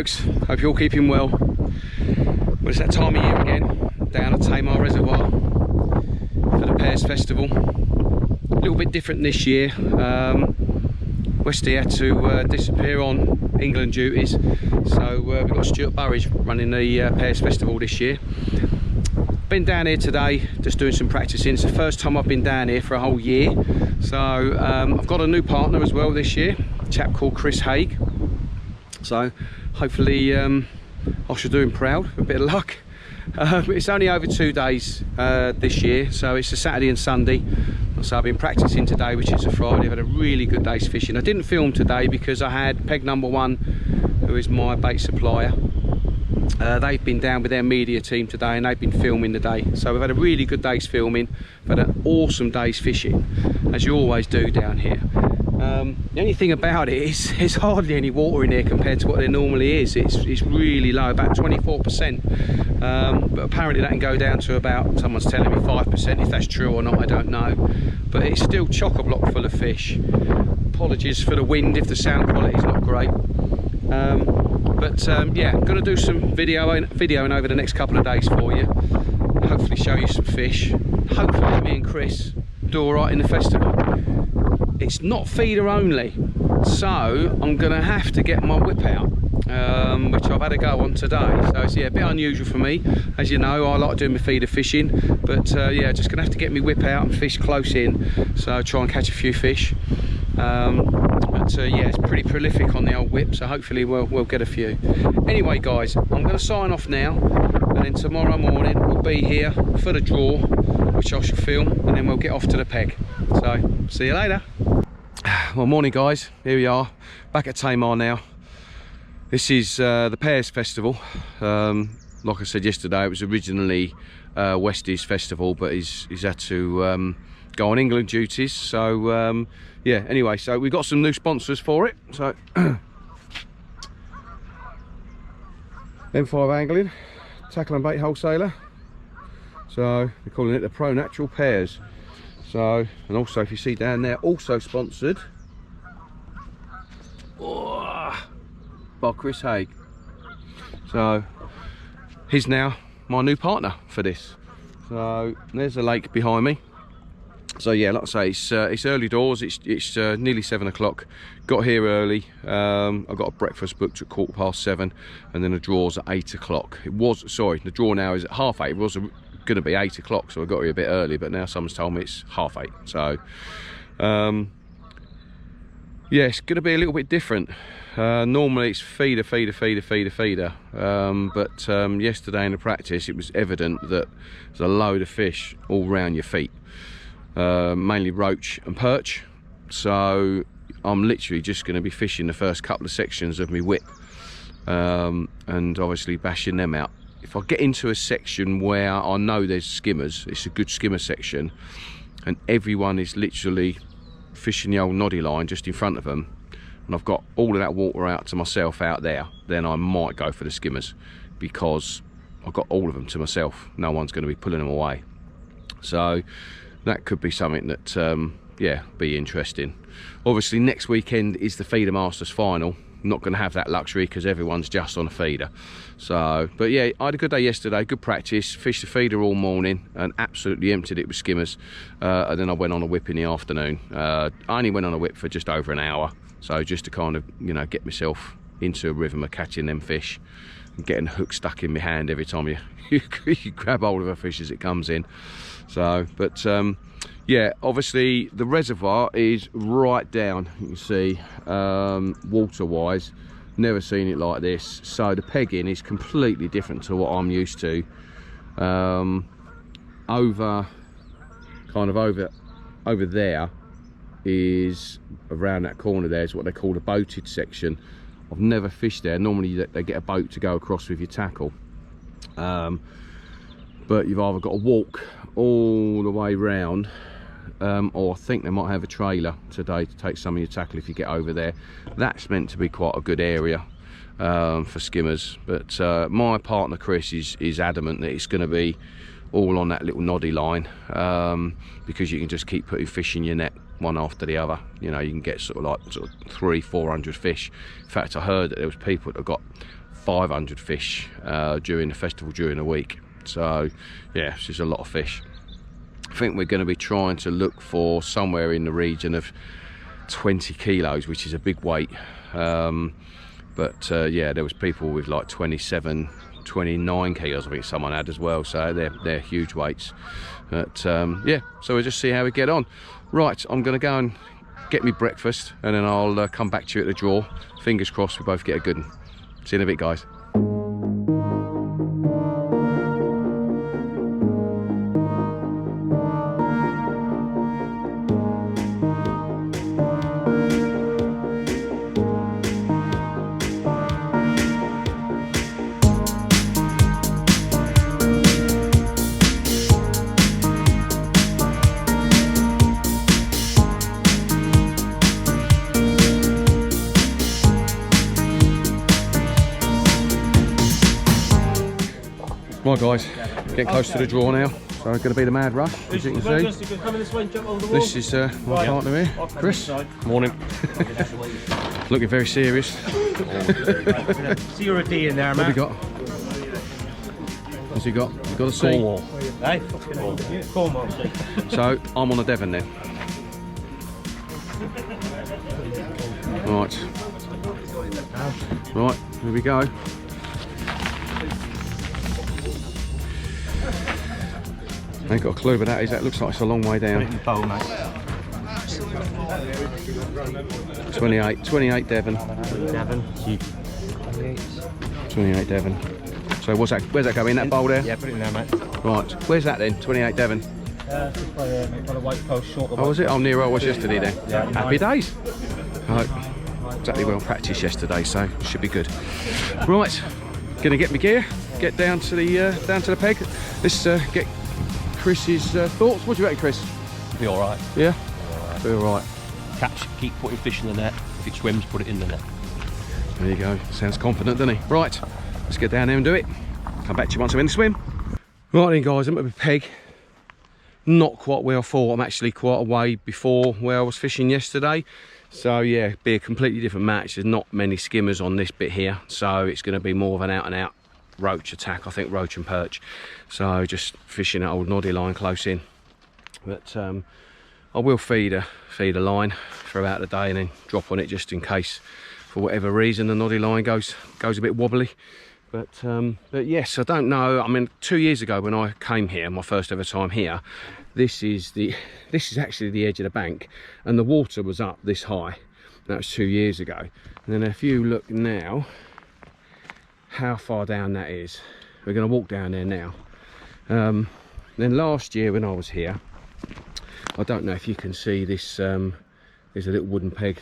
folks, hope you're all keeping well. Well, it's that time of year again, down at Tamar Reservoir for the Pears Festival. A little bit different this year. Westy had to disappear on England duties, so we've got Stuart Burridge running the Pears Festival this year. Been down here today just doing some practicing. It's the first time I've been down here for a whole year, so I've got a new partner as well this year, a chap called Chris Haig. So hopefully I should do him proud, a bit of luck. It's only over 2 days this year, so it's a Saturday and Sunday. So I've been practicing today, which is a Friday. I've had a really good day's fishing. I didn't film today because I had Peg Number One, who is my bait supplier. They've been down with their media team today and they've been filming today. So we've had a really good day's filming. We've had an awesome day's fishing, as you always do down here. The only thing about it is there's hardly any water in here compared to what there normally is. It's really low, about 24%. But apparently that can go down to about, someone's telling me 5%. If that's true or not, I don't know. But it's still chock-a-block full of fish. Apologies for the wind if the sound quality is not great. Yeah, I'm going to do some videoing over the next couple of days for you. Hopefully show you some fish. Hopefully me and Chris do all right in the festival. It's not feeder only, so I'm going to have to get my whip out, which I've had a go on today. So it's a bit unusual for me. As you know, I like doing my feeder fishing, but yeah, just going to have to get my whip out and fish close in, so try and catch a few fish. Yeah, it's pretty prolific on the old whip, so hopefully we'll get a few. Anyway guys, I'm going to sign off now, and then tomorrow morning we'll be here for the draw, which I shall film, and then we'll get off to the peg. So see you later. Well, morning guys, here we are back at Tamar now. This is the Pears Festival. Like I said yesterday, it was originally Westy's festival, but he's had to go on England duties. So yeah, anyway, so we've got some new sponsors for it. So M5 Angling, tackle and bait wholesaler. So we're calling it the Pro Natural Pears. So, and also if you see down there, also sponsored by Chris Haig. So he's now my new partner for this. So there's the lake behind me. So yeah, like I say, it's early doors. It's nearly 7 o'clock. Got here early. I've got a breakfast booked at 7:15, and then the draw's at 8 o'clock. It was, sorry, the draw now is at 8:30. It was going to be 8 o'clock, so I got here a bit early, but now someone's told me it's 8:30. So yeah, it's going to be a little bit different. Normally it's feeder, but yesterday in the practice it was evident that there's a load of fish all round your feet, mainly roach and perch. So I'm literally just going to be fishing the first couple of sections of my whip, and obviously bashing them out. If I get into a section where I know there's skimmers, it's a good skimmer section, and everyone is literally fishing the old noddy line just in front of them, and I've got all of that water out to myself out there, then I might go for the skimmers, because I've got all of them to myself. No one's going to be pulling them away. So that could be something that yeah, be interesting. Obviously next weekend is the Feeder Masters final. I'm not going to have that luxury because everyone's just on a feeder. So, but yeah, I had a good day yesterday, good practice, fished the feeder all morning and absolutely emptied it with skimmers, and then I went on a whip in the afternoon. I only went on a whip for just over an hour, so just to kind of, you know, get myself into a rhythm of catching them fish and getting the hook stuck in my hand every time you grab hold of a fish as it comes in. So, but yeah, obviously the reservoir is right down, you can see, water wise, never seen it like this. So the pegging is completely different to what I'm used to. Over there is, around that corner there, is what they call the boated section. I've never fished there. Normally they get a boat to go across with your tackle, but you've either got to walk all the way round, or I think they might have a trailer today to take some of your tackle if you get over there. That's meant to be quite a good area for skimmers, but my partner Chris is adamant that it's going to be all on that little noddy line, because you can just keep putting fish in your net one after the other. You know, you can get sort of 300-400 fish. In fact, I heard that there was people that got 500 fish during the festival during the week. So yeah, it's just a lot of fish. I think we're going to be trying to look for somewhere in the region of 20 kilos, which is a big weight. But yeah, there was people with like 27, 29 kilos I think someone had as well, so they're huge weights. But yeah, so we'll just see how we get on. Right, I'm going to go and get me breakfast, and then I'll come back to you at the draw. Fingers crossed we both get a good one. See you in a bit, guys. Right guys, getting close to the draw now, so it's going to be the mad rush, as you can see. This is my partner here, Chris. Morning. Looking very serious. See you're a D in there, man. What have we got? What's he got? You got a C? Cornwall. Hey? Cornwall. So, I'm on a Devon then. Right. Right, here we go. I ain't got a clue what that is. That looks like it's a long way down. 28 Devon. 28 Devon. So where's that going? In that bowl there? Yeah, put it in there, mate. Right. Where's that then? 28 Devon. Just by the white post short of. Oh, was it? Oh, near where I was yesterday then. Yeah. Happy days. Right. Exactly well practiced yesterday, so should be good. Right. Gonna get my gear. Get down to the peg. Let's get Chris's thoughts. What do you reckon, Chris? Be all right. Yeah? Be all right. Catch, keep putting fish in the net. If it swims, put it in the net. There you go. Sounds confident, doesn't he? Right, let's get down there and do it. Come back to you once I'm in the swim. Right then, guys, I'm at the peg. Not quite where I thought. I'm actually quite a way before where I was fishing yesterday. So yeah, be a completely different match. There's not many skimmers on this bit here, so it's going to be more of an out and out roach attack, I think, roach and perch. So just fishing that old noddy line close in. But I will feed a line throughout the day and then drop on it just in case for whatever reason the noddy line goes a bit wobbly. But yes, I don't know. I mean, 2 years ago when I came here, my first ever time here, this is actually the edge of the bank, and the water was up this high. That was 2 years ago. And then if you look now how far down that is, we're going to walk down there now. Then last year when I was here, I don't know if you can see this, there's a little wooden peg,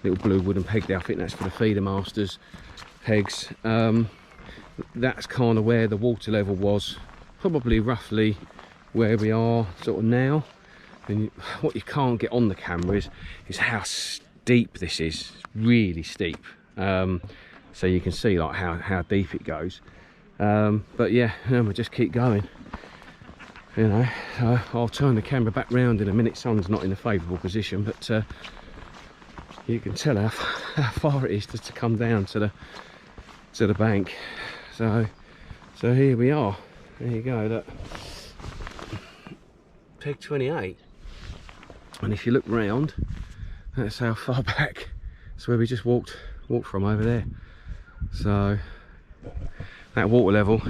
little blue wooden peg there. I think that's for the feeder masters pegs. That's kind of where the water level was, probably roughly where we are sort of now. And what you can't get on the camera is how steep this is. It's really steep. So you can see like how deep it goes. But yeah, we'll just keep going. You know, I'll turn the camera back round in a minute. Sun's not in a favourable position, but you can tell how far it is just to come down to the bank. So here we are. There you go. Look, peg 28. And if you look round, that's how far back. That's where we just walked from over there. So that water level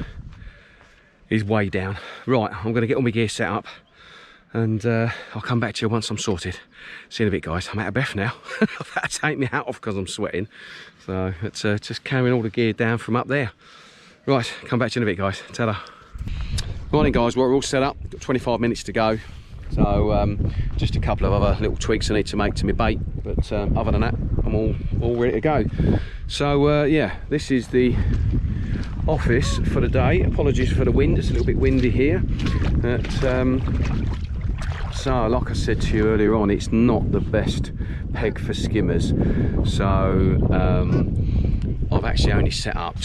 is way down. Right, I'm going to get all my gear set up, and I'll come back to you once I'm sorted. See you in a bit, guys. I'm out of breath now. I've had to take my hat off because I'm sweating. So it's just carrying all the gear down from up there. Right, come back to you in a bit, guys. Ta-da. Morning, guys. We're all set up. Got 25 minutes to go. So just a couple of other little tweaks I need to make to my bait, but other than that, I'm all ready to go. So yeah, this is the office for the day. Apologies for the wind, it's a little bit windy here. So like I said to you earlier on, it's not the best peg for skimmers. So I've actually only set up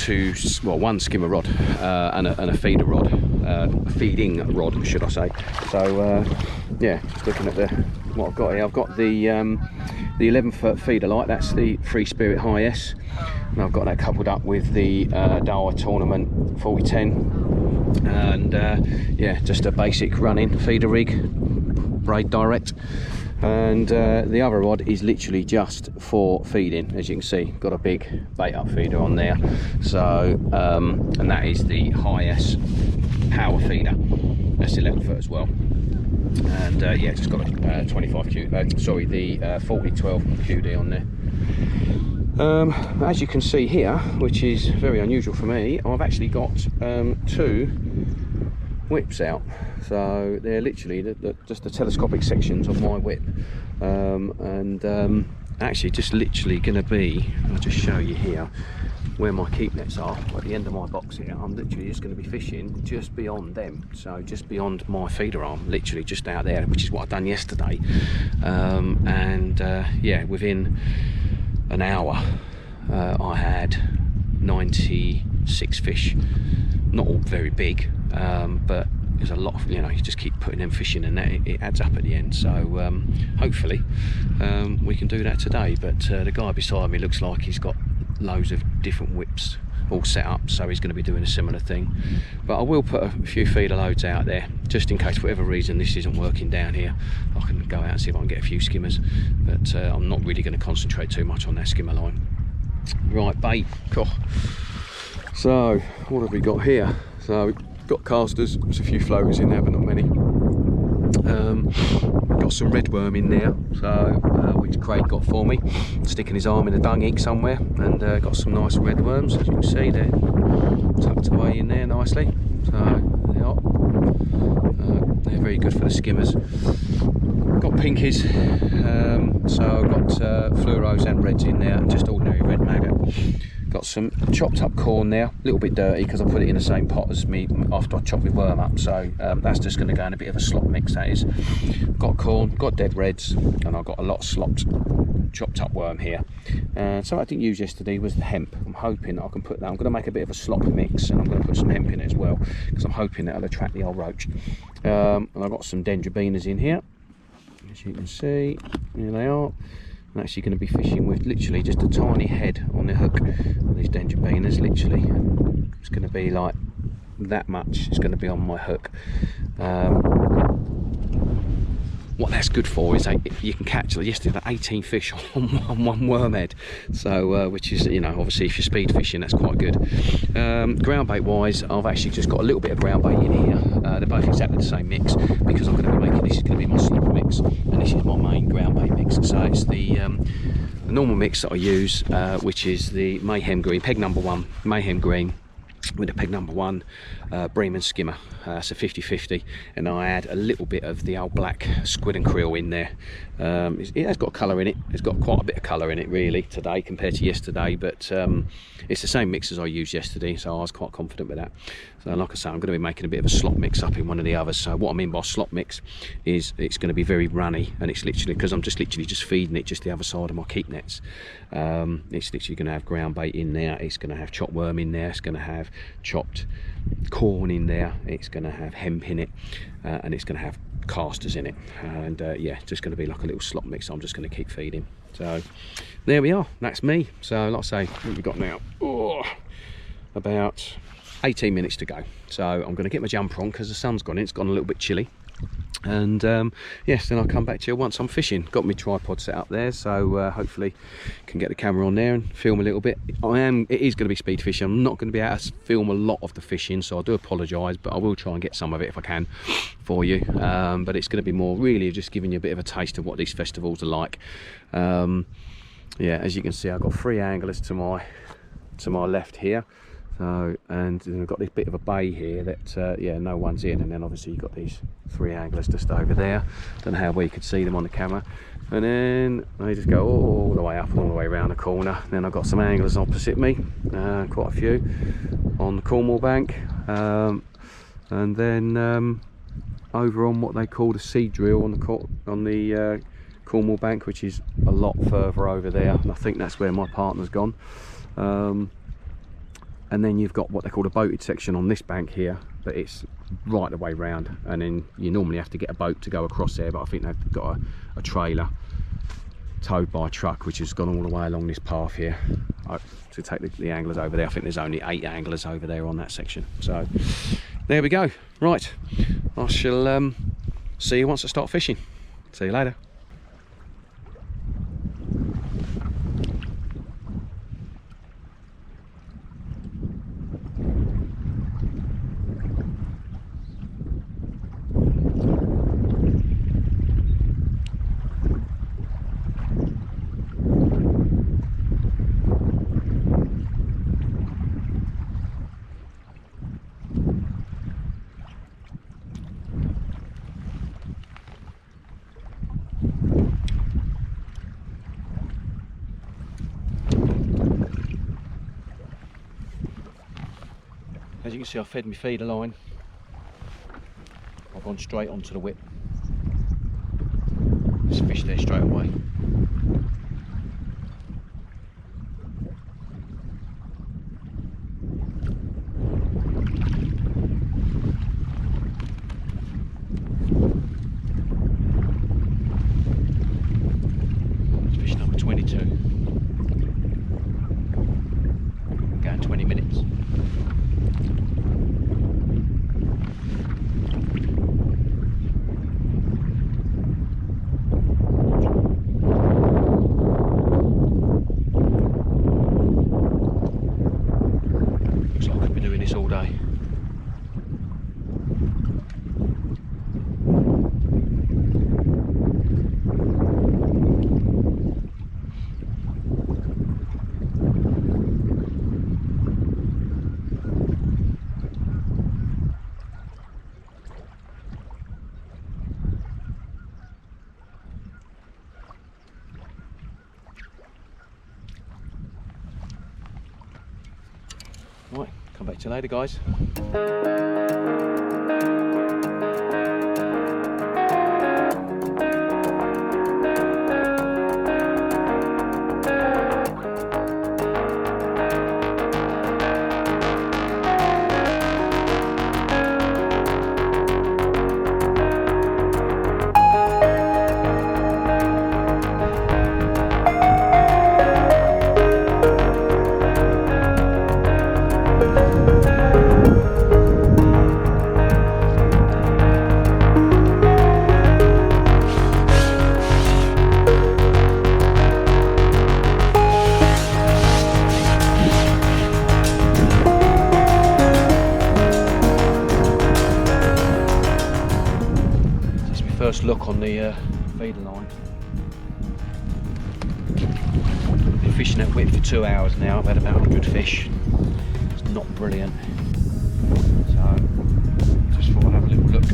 one skimmer rod and a feeder rod, feeding rod should I say. So yeah, just looking at what I've got here. I've got the 11-foot feeder light. That's the Free Spirit High S. And I've got that coupled up with the Dawa Tournament 4010, and yeah, just a basic running feeder rig, braid direct. And the other rod is literally just for feeding. As you can see, got a big bait up feeder on there. So and that is the Hi-S power feeder. That's 11 foot as well. And yeah, just got a 25 Q, sorry, the 4012 QD on there. As you can see here, which is very unusual for me, I've actually got 2 whips out. So they're literally just the telescopic sections of my whip, and actually just literally going to be, I'll just show you here where my keep nets are at the end of my box here. I'm literally just going to be fishing just beyond them, so just beyond my feeder arm, literally just out there, which is what I've done yesterday. And yeah, within an hour I had 96 fish, not all very big, but there's a lot of, you know, you just keep putting them fish in and that it adds up at the end. So hopefully we can do that today. But the guy beside me looks like he's got loads of different whips all set up, so he's going to be doing a similar thing. But I will put a few feeder loads out there just in case for whatever reason this isn't working down here. I can go out and see if I can get a few skimmers, but I'm not really going to concentrate too much on that skimmer line. Right, bait. Cool. So what have we got here? So we've got casters, there's a few floaters in there but not many. Got some red worm in there, so which Craig got for me, sticking his arm in a dung heap somewhere, and got some nice red worms, as you can see they're tucked away in there nicely. So they are, they're very good for the skimmers. Got pinkies, so I've got fluoros and reds in there, and just ordinary red maggot. Got some chopped up corn there, a little bit dirty because I put it in the same pot as me after I chopped my worm up, so that's just going to go in a bit of a slop mix, that is. Got corn, got dead reds, and I've got a lot of slopped chopped up worm here. So I didn't use yesterday was the hemp. I'm hoping I can put that, I'm going to make a bit of a slop mix, and I'm going to put some hemp in it as well, because I'm hoping that'll attract the old roach. And I've got some dendrobenas in here, as you can see, here they are. I'm actually going to be fishing with literally just a tiny head on the hook of these dendrobenas. Literally, it's going to be like that much. It's going to be on my hook. What that's good for is you can catch, yesterday, 18 fish on one worm head. So, which is, you know, obviously if you're speed fishing, that's quite good. Ground bait wise, I've actually just got a little bit of ground bait in here. They're both exactly the same mix, because I'm going to be making, this is going to be my slop mix, and this is my main ground bait mix. So it's the normal mix that I use, which is the Mayhem Green, peg number 1, Mayhem Green, with a peg number 1 Bremen skimmer. It's a 50-50, and I add a little bit of the old black squid and krill in there. It has got colour in it, it's got quite a bit of colour in it really today compared to yesterday, but it's the same mix as I used yesterday, so I was quite confident with that. So like I say, I'm going to be making a bit of a slop mix up in one of the others. So what I mean by slop mix is it's going to be very runny, and it's literally, because I'm just literally just feeding it just the other side of my keep nets. It's literally going to have ground bait in there, it's going to have chopped worm in there, it's going to have chopped corn in there, it's going to have hemp in it, and it's going to have casters in it, and yeah, just going to be like a little slop mix. I'm just going to keep feeding. So there we are, that's me. So like I say, what have we got now? Oh, about 18 minutes to go. So I'm going to get my jumper on because the sun's gone in, it's gone a little bit chilly. And yes, then I'll come back to you once I'm fishing. Got my tripod set up there, so hopefully can get the camera on there and film a little bit. It is going to be speed fishing. I'm not going to be able to film a lot of the fishing, so I do apologise, but I will try and get some of it if I can for you. But it's going to be more really just giving you a bit of a taste of what these festivals are like. Yeah, as you can see, I've got 3 anglers to my left here. So, and then we've got this bit of a bay here that yeah, no one's in, and then obviously you've got these 3 anglers just over there. Don't know how well you could see them on the camera, and then they just go all the way up, all the way around the corner. Then I've got some anglers opposite me, quite a few on the Cornwall bank, and then over on what they call the seed drill on the Cornwall bank, which is a lot further over there, and I think that's where my partner's gone. And then you've got what they call a boated section on this bank here, but it's right the way round, and then you normally have to get a boat to go across there, but I think they've got a trailer towed by a truck, which has gone all the way along this path here to take the anglers over there. I think there's only 8 anglers over there on that section. So there we go. Right, I shall see you once I start fishing. See you later. As you can see, I fed my feeder line. I've gone straight onto the whip. There's fish there straight away. It's fish number 22. Going 20 minutes. All day. Right, come back to you later, guys. First look on the feeder line. Been fishing that whip for 2 hours now. I've had about 100 fish. It's not brilliant, so just thought I'd have a little look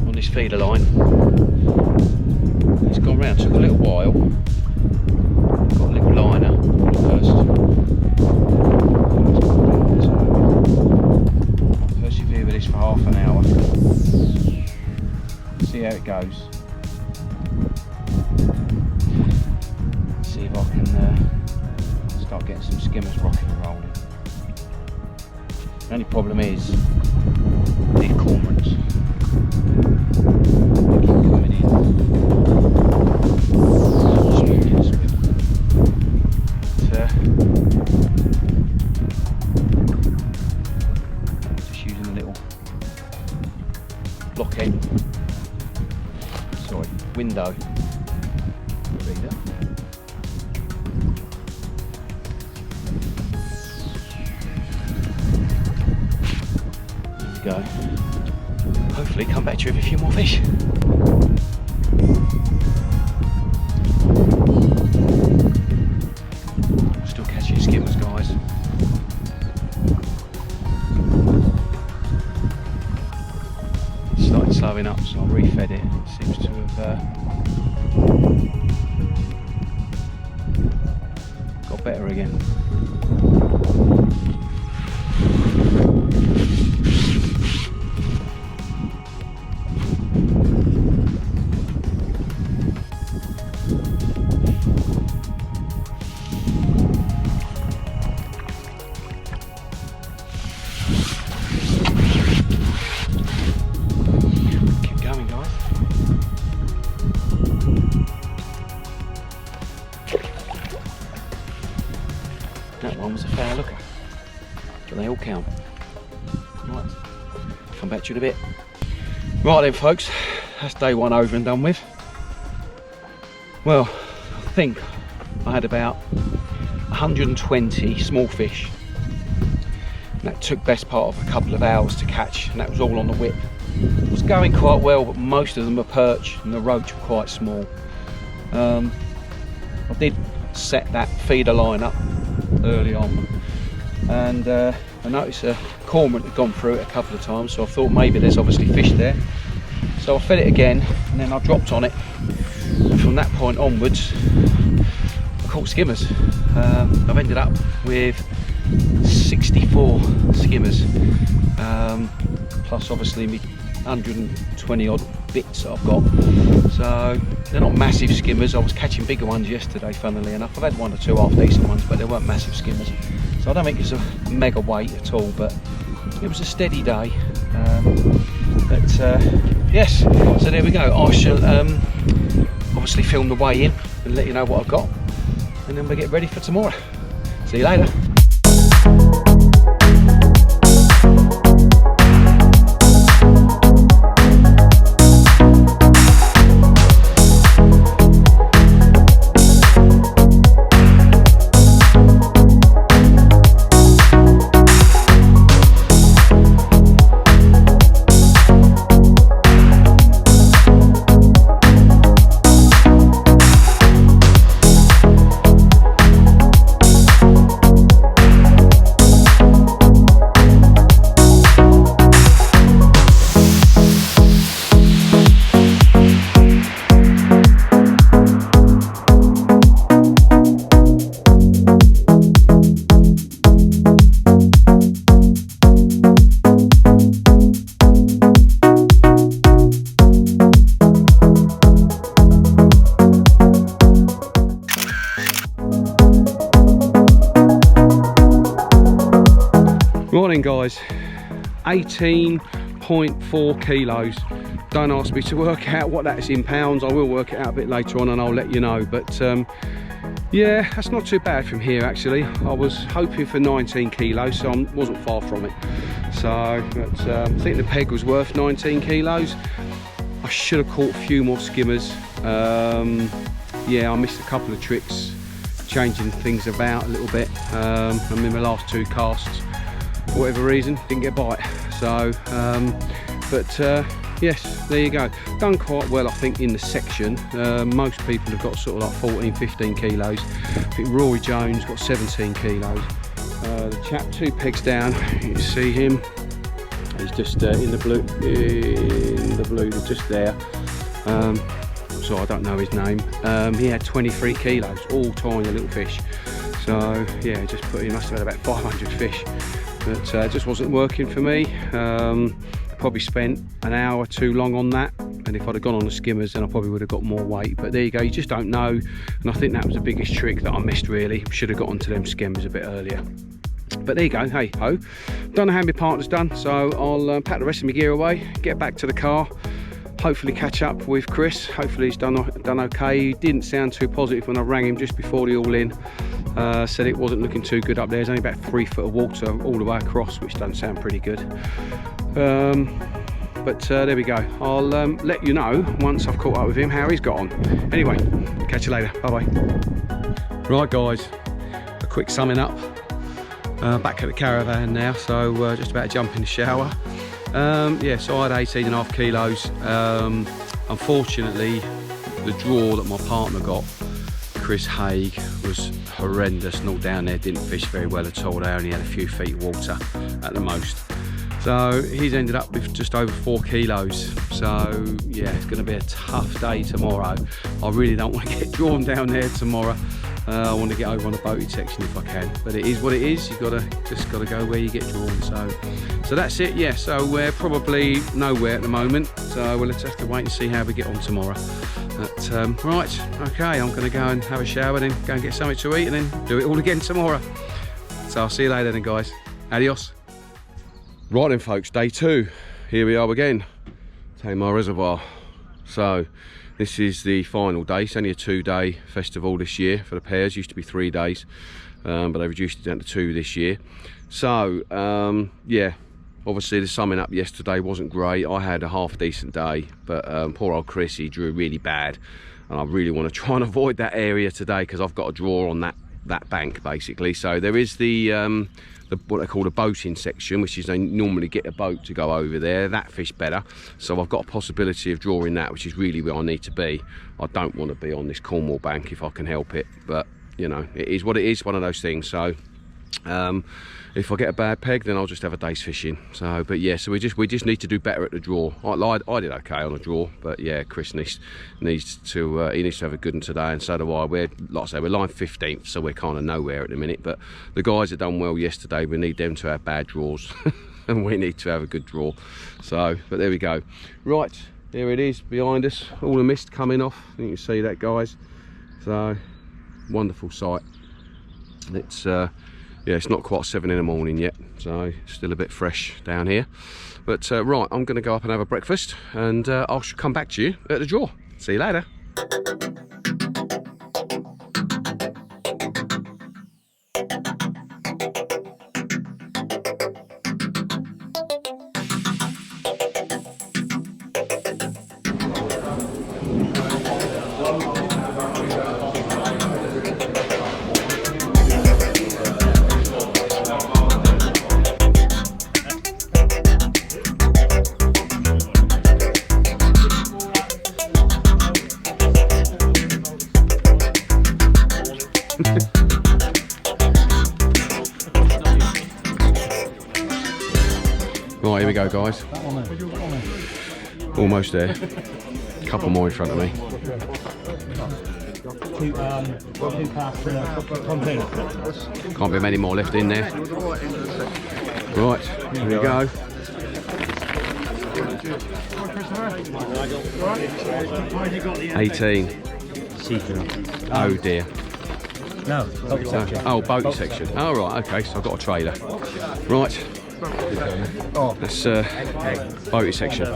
on this feeder line. It's gone round, took a little while. Got a little liner first. Persevere with this for half an hour. See how it goes. See if I can start getting some skimmers rocking and rolling. The only problem is these cormorants. They keep coming in. Just using a little blockhead. Sorry, window reader. There we go. Hopefully come back to you with a few more fish. Still catching skimmers, guys. It started slowing up, so I refed it. It seems to have got better again. Keep going, guys. come back to you in a bit. Right then folks, that's day one over and done with. Well, I think I had about 120 small fish. And that took best part of a couple of hours to catch, and that was all on the whip. It was going quite well, but most of them were perch and the roach were quite small. I did set that feeder line up early on, and I noticed a cormorant had gone through it a couple of times, so I thought maybe there's obviously fish there. So I fed it again, and then I dropped on it, and from that point onwards I caught skimmers. I've ended up with 64 skimmers, plus obviously me 120 odd bits that I've got. So they're not massive skimmers. I was catching bigger ones yesterday, funnily enough. I've had one or two half decent ones, but they weren't massive skimmers. So I don't think it's a mega weight at all, but it was a steady day. Yes, so there we go. I shall obviously film the weigh in and let you know what I've got, and then we'll get ready for tomorrow. See you later. Morning guys, 18.4 kilos. Don't ask me to work out what that's in pounds. I will work it out a bit later on and I'll let you know, but yeah, that's not too bad from here actually. I was hoping for 19 kilos, so I wasn't far from it. So but, I think the peg was worth 19 kilos. I should have caught a few more skimmers. Yeah, I missed a couple of tricks, changing things about a little bit. I mean, my last two casts, for whatever reason, didn't get a bite. So yes, there you go. Done quite well I think in the section. Most people have got sort of like 14, 15 kilos. I think Rory Jones got 17 kilos. The chap 2 pegs down, you can see him, he's just in the blue, just there. So I don't know his name. He had 23 kilos, all tiny little fish. So yeah, he must have had about 500 fish. But it just wasn't working for me. Probably spent an hour too long on that, and if I'd have gone on the skimmers then I probably would have got more weight. But there you go, you just don't know, and I think that was the biggest trick that I missed really. Should have got onto them skimmers a bit earlier. But there you go, hey ho. Don't know how my partner's done, so I'll pack the rest of my gear away, get back to the car, hopefully catch up with Chris. Hopefully he's done okay. He didn't sound too positive when I rang him just before the all-in. Said it wasn't looking too good up there. There's only about 3 foot of water all the way across, which doesn't sound pretty good. But there we go. I'll let you know once I've caught up with him how he's got on. Anyway, catch you later. Bye bye. Right guys, a quick summing up. Back at the caravan now, so just about to jump in the shower. Yeah, so I had 18.5 kilos. Unfortunately, the draw that my partner got, Chris Haig, was horrendous, and all down there didn't fish very well at all. They only had a few feet of water at the most. So he's ended up with just over 4 kilos. So yeah, it's going to be a tough day tomorrow. I really don't want to get drawn down there tomorrow. I want to get over on the boated section if I can, but it is what it is. You've just got to go where you get drawn. So that's it. Yeah, so we're probably nowhere at the moment, so we'll just have to wait and see how we get on tomorrow. But right, okay, I'm going to go and have a shower, then go and get something to eat, and then do it all again tomorrow. So I'll see you later then guys. Adios. Right then folks, day 2, here we are again, Tamar Reservoir. So this is the final day. It's only a 2-day festival this year for the pairs. Used to be 3 days, but they reduced it down to 2 this year. So yeah, Obviously the summing up yesterday wasn't great. I had a half decent day, but poor old Chris, he drew really bad, and I really want to try and avoid that area today because I've got a draw on that bank basically. So there is the what they call the boating section, which is they normally get a boat to go over there. That fish better, so I've got a possibility of drawing that, which is really where I need to be. I don't want to be on this Cornwall bank if I can help it, but you know, it is what it is, one of those things. So if I get a bad peg, then I'll just have a day's fishing. So, but yeah, so we just need to do better at the draw. I did okay on the draw, but yeah, Chris needs to have a good one today, and so do I. We're, like I say, we're line 15th, so we're kind of nowhere at the minute. But the guys that done well yesterday, we need them to have bad draws, and we need to have a good draw. So, but there we go. Right, there it is behind us, all the mist coming off. You can see that, guys. So, wonderful sight. It's yeah, it's not quite 7 in the morning yet, so still a bit fresh down here. But right, I'm going to go up and have a breakfast, and I'll come back to you at the draw. See you later. Right, here we go, guys. Almost there. A couple more in front of me. Can't be many more left in there. Right, here we go. $18. Oh dear. No, boating section. Oh, boating section. Oh, right, okay, so I've got a trailer. Right. That's boating section.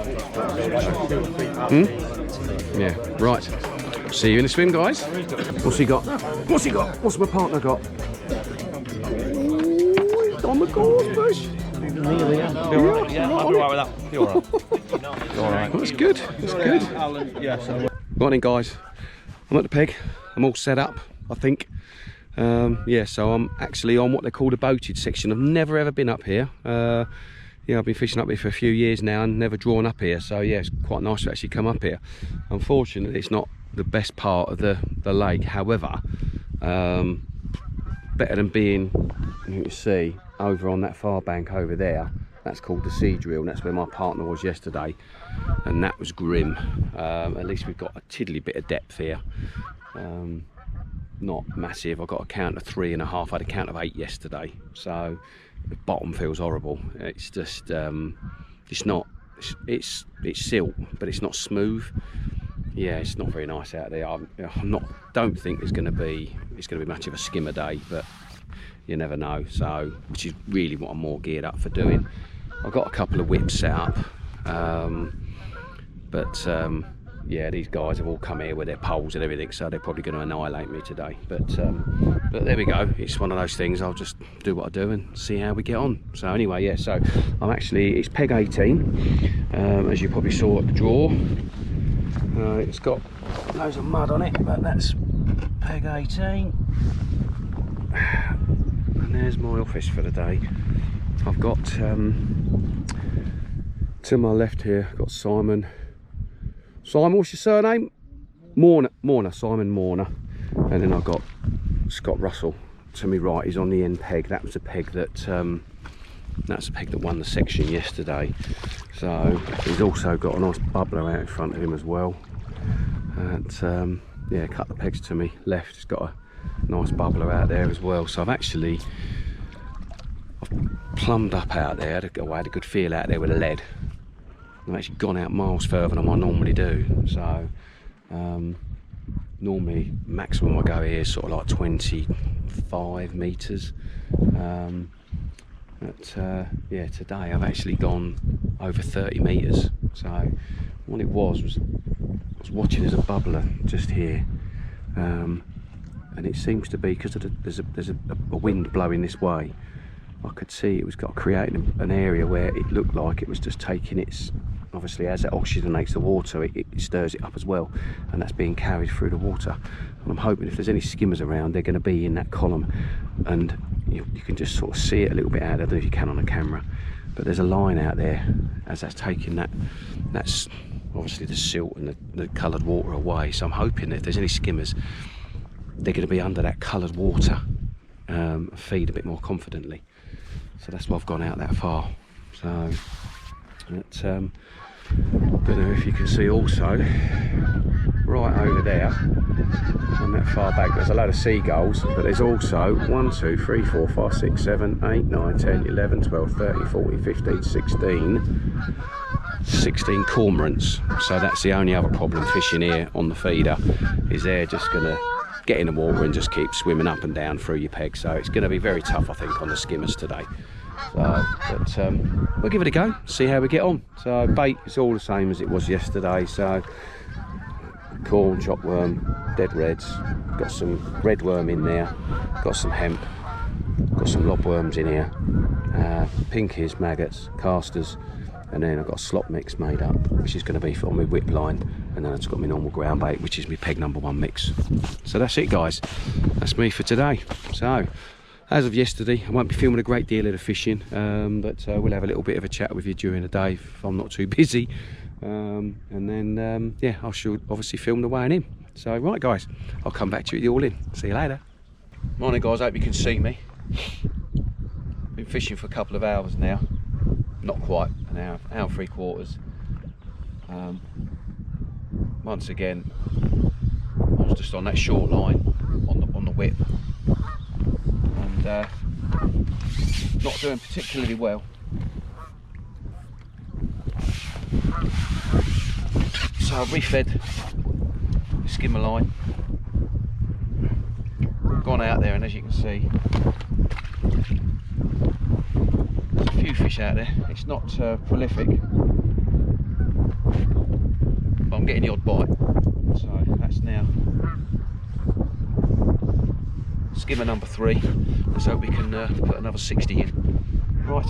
Yeah, right. See you in the swim, guys. What's he got? What's he got? What's my partner got? Oh, he's on the gorse bush. Yeah, I'll be alright with that. Be alright. That's good. That's good. Right then, guys. I'm at the peg. I'm all set up, I think. Yeah, so I'm actually on what they call the boated section. I've never ever been up here. Yeah, I've been fishing up here for a few years now and never drawn up here, so yeah, it's quite nice to actually come up here. Unfortunately, it's not the best part of the lake. However, better than being, you can see, over on that far bank over there. That's called the Sea Drill, and that's where my partner was yesterday, and that was grim. At least we've got a tiddly bit of depth here. Not massive. I got a count of 3.5. I had a count of 8 yesterday, so the bottom feels horrible. It's just it's not, it's silt, but it's not smooth. Yeah, it's not very nice out there. Don't think it's going to be much of a skimmer day, but you never know. So, which is really what I'm more geared up for doing. I've got a couple of whips set up, but yeah, these guys have all come here with their poles and everything, so they're probably going to annihilate me today. But there we go. It's one of those things. I'll just do what I do and see how we get on. So anyway, yeah. So it's peg 18, as you probably saw at the draw. It's got loads of mud on it, but that's peg 18. And there's my office for the day. I've got to my left here, I've got Simon. Simon, what's your surname? Morner, Simon Morner. And then I've got Scott Russell to my right. He's on the end peg. That was a peg that won the section yesterday. So he's also got a nice bubbler out in front of him as well. And yeah, cut the pegs to me left. He's got a nice bubbler out there as well. So I've plumbed up out there. I had a good feel out there with the lead. I've actually gone out miles further than I normally do. So normally maximum I go here is sort of like 25 metres. But yeah, today I've actually gone over 30 metres. So what it was I was watching there's a bubbler just here, and it seems to be because there's a wind blowing this way. I could see it was creating an area where it looked like it was just taking its, obviously as it oxygenates the water, it stirs it up as well, and that's being carried through the water. And I'm hoping if there's any skimmers around, they're going to be in that column, and you can just sort of see it a little bit out. I don't know if you can on a camera, but there's a line out there as that's taking that's obviously the silt and the coloured water away. So I'm hoping that if there's any skimmers, they're going to be under that coloured water, feed a bit more confidently. So that's why I've gone out that far. So but, don't know if you can see also right over there and that far back there's a load of seagulls, but there's also 1 2 3 4 5 6 7 8 9 10 11 12 13 14 15 16 cormorants. So that's the only other problem fishing here on the feeder, is they're just gonna get in the water and just keep swimming up and down through your peg. So it's going to be very tough, I think, on the skimmers today. So, but we'll give it a go, see how we get on. So bait is all the same as it was yesterday. So corn, chopped worm, dead reds, got some red worm in there, got some hemp, got some lobworms in here, pinkies, maggots, casters, and then I've got a slop mix made up, which is going to be for my whip line, and then I've just got my normal ground bait, which is my peg number 1 mix. So that's it, guys, that's me for today. So as of yesterday, I won't be filming a great deal of the fishing, but we'll have a little bit of a chat with you during the day if I'm not too busy, and then yeah, I should obviously film the weighing in. So right, guys, I'll come back to you at the all in. See you later. Morning, guys, hope you can see me. Been fishing for a couple of hours now, not quite an hour, hour 3/4. Once again, I was just on that short line on the whip, and not doing particularly well. So I refed the skimmer line, gone out there, and as you can see, there's a few fish out there. It's not prolific, but I'm getting the odd bite. So that's now skimmer number 3. Let's hope we can put another 60 in. Right,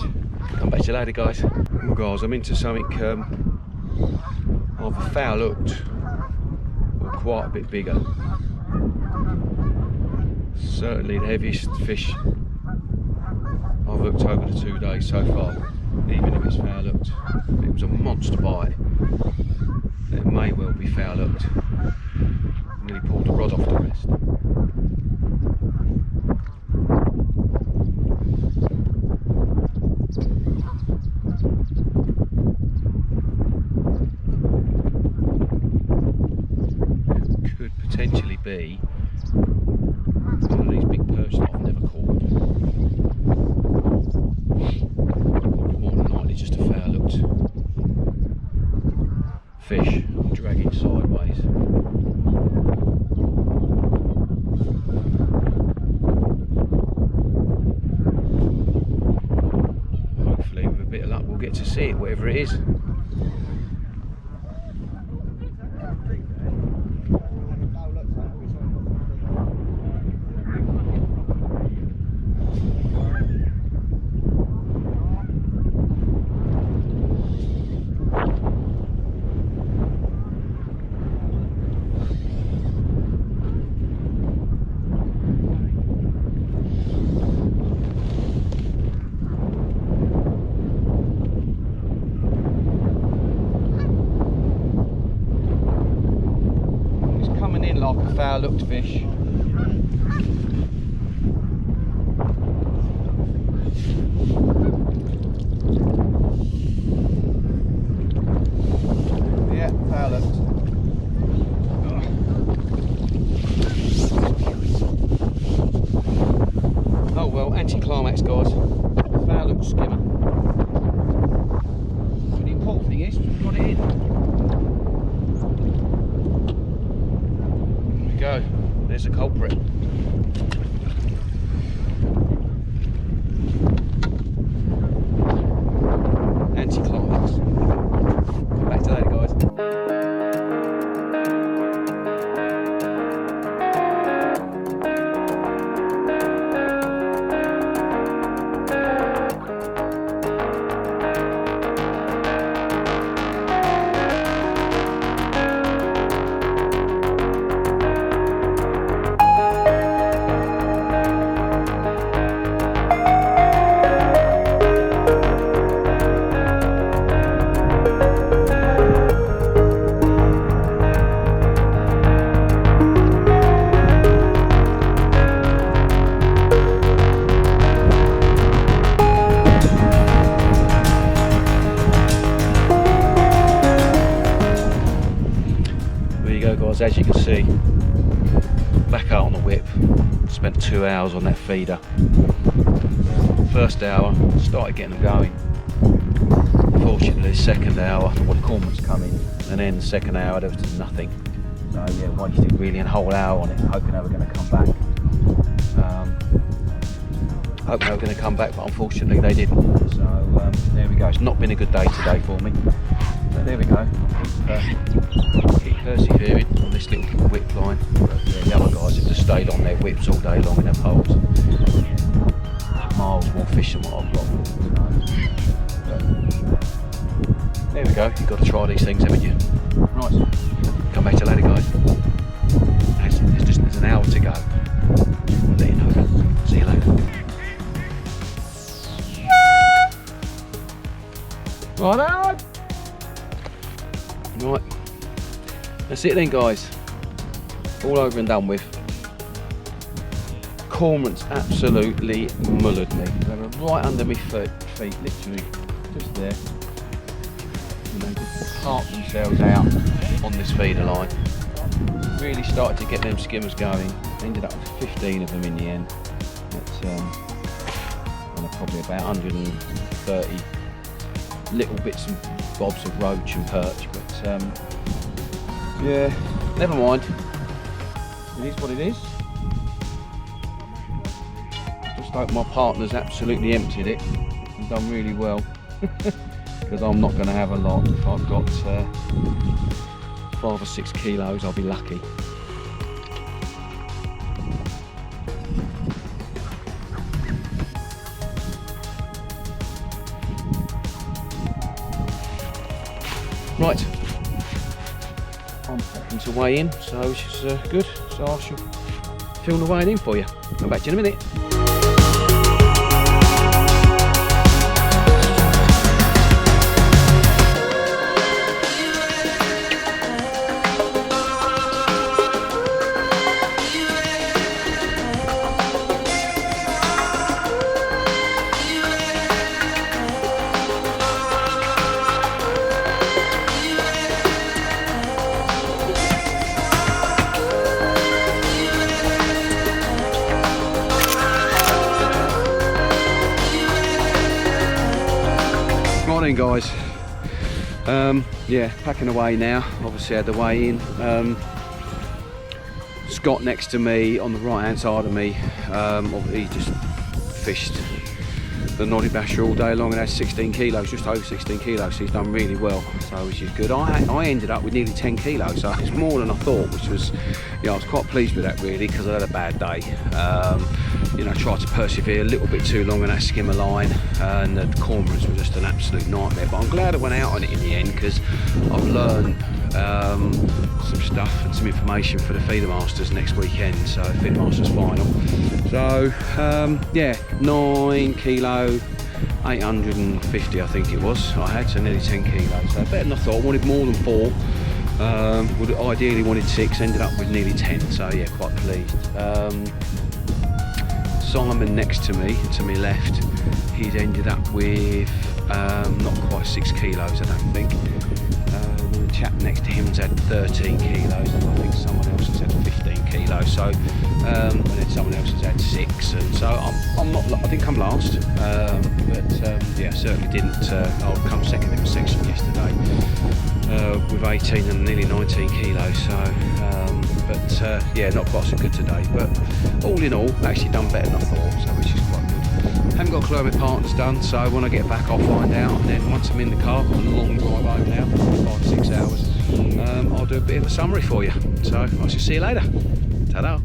come back to you later, guys. Well, guys, I'm into something of a foul hooked, or quite a bit bigger. Certainly the heaviest fish I've hooked over the 2 days so far, even if it's foul hooked. It was a monster bite. It may well be foul hooked. Nearly pulled the rod off the rest. It could potentially be one of these big perch that I've never caught. Probably more than likely just a foul hooked fish, dragging sideways. Hopefully with a bit of luck we'll get to see it, whatever it is. Like a foul looked fish. Yeah, foul looked. Oh well, anticlimax, guys. Foul looked skimmer. But the important thing is we've got it in. Go, there's a culprit. Anticlimax. Come back to later, guys. guys, as you can see, back out on the whip. Spent 2 hours on that feeder. First hour, started getting them going. Unfortunately, second hour, the cormorants come in, and then the second hour there was just nothing. So yeah, wasted really a whole hour on it, hoping they were going to come back. Hoping they were going to come back, but unfortunately they didn't. So there we go. It's not been a good day today for me. But there we go. Keep persevering on this little whip line. But yeah, the other guys have just stayed on their whips all day long in their poles. Miles more fish than what I've got. But there we go. You've got to try these things, haven't you? Right. Come back to you later, guys. There's an hour to go. I'll let you know. See you later. Right, that's it then, guys. All over and done with. Cormorants absolutely mullered me. They were right under my feet, literally just there. And they just parked themselves out on this feeder line. Really started to get them skimmers going. Ended up with 15 of them in the end. That's probably about 130 little bits and bobs of roach and perch, but yeah, never mind. It is what it is. Just hope my partner's absolutely emptied it and done really well, because I'm not going to have a lot. If I've got 5 or 6 kilos, I'll be lucky. Right, I'm prepping to weigh in, so which is good. So I shall film the weighing in for you. Come back to you in a minute. Morning, guys. Yeah, packing away now. Obviously had the weigh in. Scott next to me on the right hand side of me, he just fished the Noddy Basher all day long and had 16 kilos, just over 16 kilos, so he's done really well, so which is good. I ended up with nearly 10 kilos, so it's more than I thought, which was, I was quite pleased with that really, because I had a bad day. I tried to persevere a little bit too long on that skimmer line, and the cormorants were just an absolute nightmare, but I'm glad I went out on it in the end, because I've learned some stuff and some information for the Feeder Masters next weekend, so Feeder Masters final. So yeah, 9 kilo, 850 I think it was I had, so nearly 10 kilos, so better than I thought. Wanted more than 4, would ideally wanted 6, ended up with nearly 10, so yeah, quite pleased. Simon next to me, to my left, he's ended up with not quite 6 kilos I don't think. The chap next to him's had 13 kilos, and I think someone else has had 15 kilos, so and then someone else has had 6, and so I'm not, I didn't come last, but yeah, certainly didn't, I'll come second in the section yesterday with 18 and nearly 19 kilos, so but yeah, not quite so good today, but all in all actually done better than I thought, so which is quite good. Haven't got a clue how my partner's done, so when I get back I'll find out, and then once I'm in the car, I've got a long drive home now, 5-6 hours, I'll do a bit of a summary for you, so I shall see you later. Ta-da.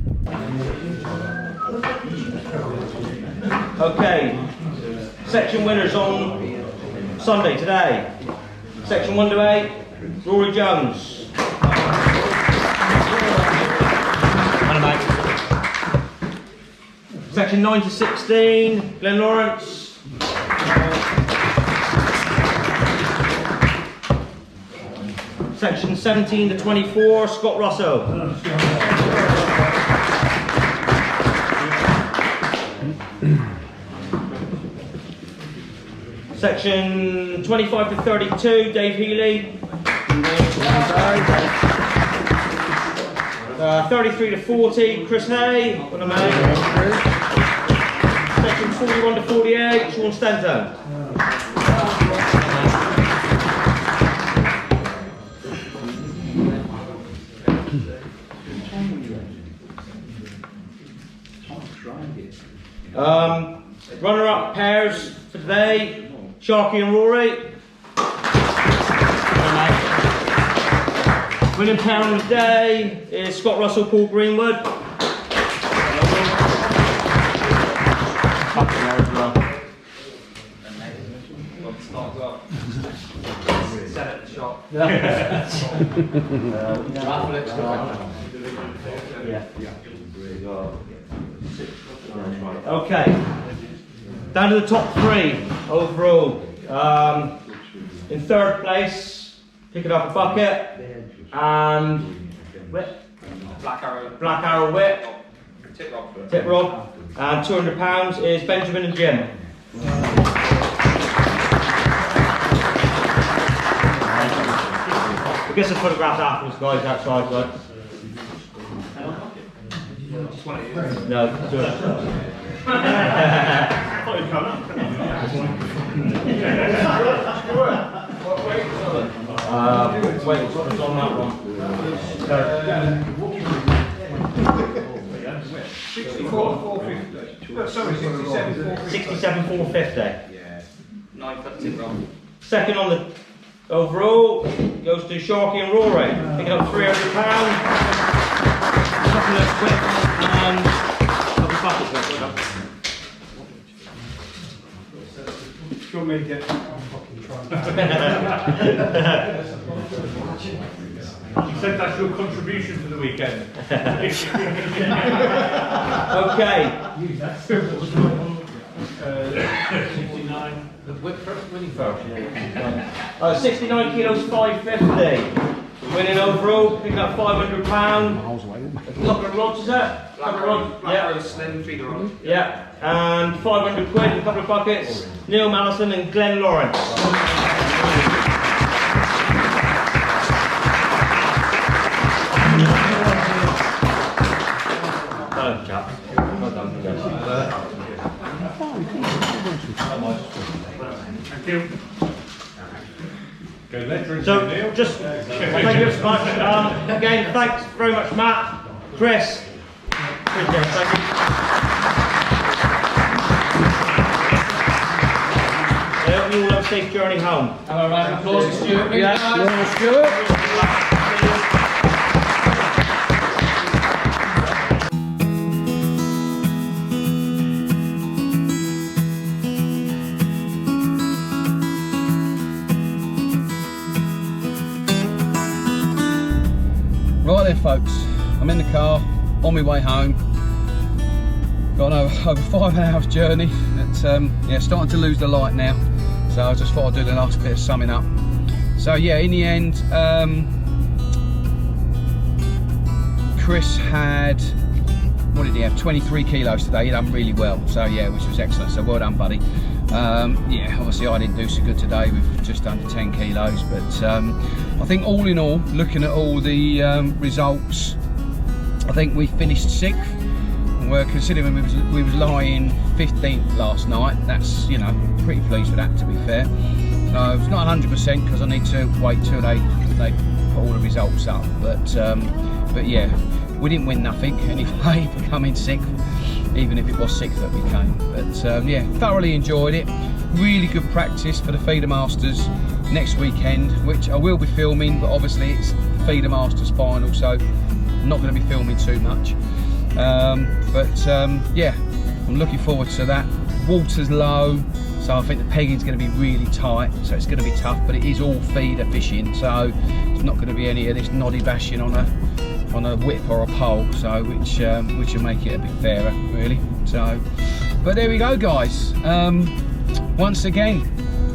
Okay, section winners on Sunday today. Section 1 to 8, Rory Jones. Section 9 to 16, Glenn Lawrence. Section 17 to 24, Scott Russo. Section 25 to 32, Dave Healy. 33 to 40, Chris Hay. What am I? Section 41 to 48, Sean Stanton. Runner-up pairs for today, Sharky and Rory. Winning pair on the day is Scott Russell, Paul Greenwood. Okay, down to the top 3 overall. In 3rd place, picking up a bucket and whip. Black Arrow whip. Tip rod. And £200 is Benjamin and Jim. We'll get some photographs afterwards, guys, outside, right? No, do it. Wait, what's on that one? 67,450. Second on the overall goes to Sharky and Rory, picking up £300. Couple of quick and couple of buckets left. Do you want me to get You said that's your contribution for the weekend. Okay. 69. The whip first, winning first. 69 kilos, 550. Winning overall, picking up £500. A couple of rods, is that? Yeah. Slim feeder rod. Yeah. And 500 quid, a couple of buckets. Neil Mallison and Glenn Lawrence. Well done, chaps. Well done. Thank you. So, just thank you so much. Again, thanks very much, Matt, Chris. Thank you. I hope you all have a safe journey home. Have a round of applause for Stuart. Yeah. Stuart. Right then folks, I'm in the car, on my way home. Got over 5 hours journey. It's yeah, starting to lose the light now. So I just thought I'd do the last bit of summing up. So yeah, in the end, Chris had, what did he have? 23 kilos today. He done really well. So yeah, which was excellent. So well done, buddy. Yeah, obviously I didn't do so good today with just under 10 kilos, but I think all in all, looking at all the results, I think we finished 6th. And we're considering we was lying 15th last night. That's, you know, pretty pleased with that, to be fair. So it's not 100% because I need to wait till they put all the results up. But yeah, we didn't win nothing anyway for coming 6th. Even if it was 6th that we came. But yeah, thoroughly enjoyed it. Really good practice for the Feeder Masters next weekend, which I will be filming, but obviously it's the Feeder Masters final, so I'm not going to be filming too much. Yeah, I'm looking forward to that. Water's low, so I think the pegging's going to be really tight, so it's going to be tough, but it is all feeder fishing, so it's not going to be any of this noddy bashing on a whip or a pole, so which will make it a bit fairer, really. So, but there we go, guys. Once again,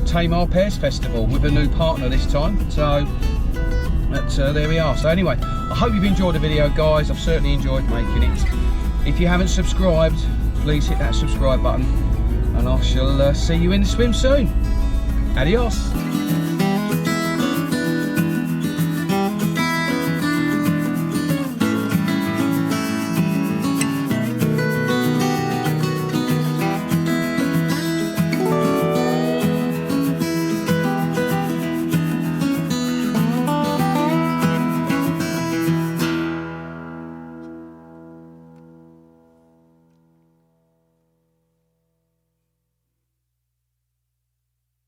Tamar Pairs Festival with a new partner this time. So there we are. So anyway, I hope you've enjoyed the video, guys. I've certainly enjoyed making it. If you haven't subscribed, please hit that subscribe button, and I shall see you in the swim soon. Adios.